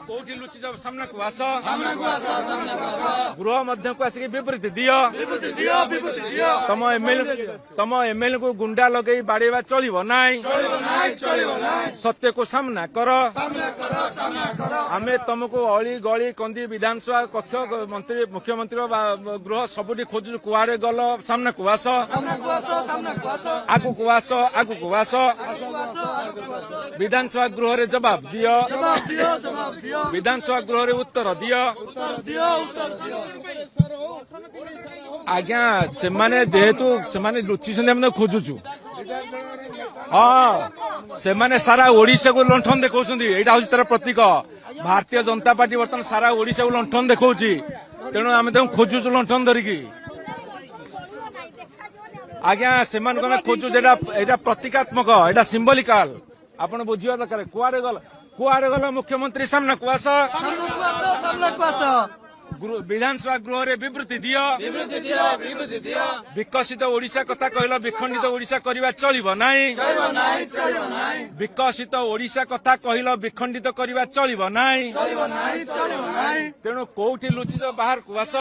କୋଉଠି ଲୁଚିଛ ସାମ୍ନାକୁ ଆସ ଗୃହ ମଧ୍ୟକୁ ଆସିକି ବିବୃତ୍ତି ଦିଅ। ତମ ଏମଏଲଏ କୁ ଗୁଣ୍ଡା ଲଗେଇ ବାଡେଇବା ଚଳିବ ନାହିଁ। ସତ୍ୟକୁ ସାମ୍ନା କର। ଆମେ ତମକୁ ଅଳି ଗଳି କନ୍ଦି ବିଧାନସଭା କକ୍ଷ ମନ୍ତ୍ରୀ ମୁଖ୍ୟମନ୍ତ୍ରୀ ଗୃହ ସବୁଠି ଖୋଜୁଛୁ। କୁଆଡେ ଗଲ? ସାମ୍ନାକୁ ଆସ। ଆଗକୁ ଆସ। ବିଧାନସଭା ଗୃହରେ ଜବାବ ଦିଅ। ବିଧାନସଭା ଗୃହରେ ଉତ୍ତର ଦିଅ। ଆଜ୍ଞା ସେମାନେ ଯେହେତୁ ସେମାନେ ଲୁଚିଛନ୍ତି ଆମେ ଖୋଜୁଛୁ। ହଁ ସେମାନେ ସାରା ଓଡିଶାକୁ ଲଣ୍ଠନ ଦେଖାଉଛନ୍ତି। ଏଇଟା ହଉଛି ତାର ପ୍ରତୀକ। ଭାରତୀୟ ଜନତା ପାର୍ଟି ବର୍ତ୍ତମାନ ସାରା ଓଡିଶାକୁ ଲଣ୍ଠନ ଦେଖାଉଛି। ତେଣୁ ଆମେ ତାଙ୍କୁ ଖୋଜୁଛୁ ଲଣ୍ଠନ ଧରିକି। ଆଜ୍ଞା ସେମାନଙ୍କୁ ଆମେ ଖୋଜୁଛୁ। ଏଇଟା ପ୍ରତୀକାତ୍ମକ, ଏଇଟା ସିମ୍ବଲିକାଲ। ଆପଣ ବୁଝିବା ଦରକାର। କୁଆଡେ ଗଲ ମୁଖ୍ୟମନ୍ତ୍ରୀ? ସାମ୍ନାକୁ ଆସ। ବିଧାନସଭା ଗୃହରେ ବିବୃତ୍ତି ଦିଅ। ବିକଶିତ ଓଡିଶା କଥା କହିଲ, ବିଖଣ୍ଡିତ ଓଡିଶା କରିବା ଚଳିବ ନାହିଁ। ବିକଶିତ ଓଡିଶା କଥା କହିଲ, ବିଖଣ୍ଡିତ କରିବା ଚଳିବ ନାହିଁ। ତେଣୁ କୋଉଠି ଲୁଚିଛ? ବାହାରକୁ ଆସ।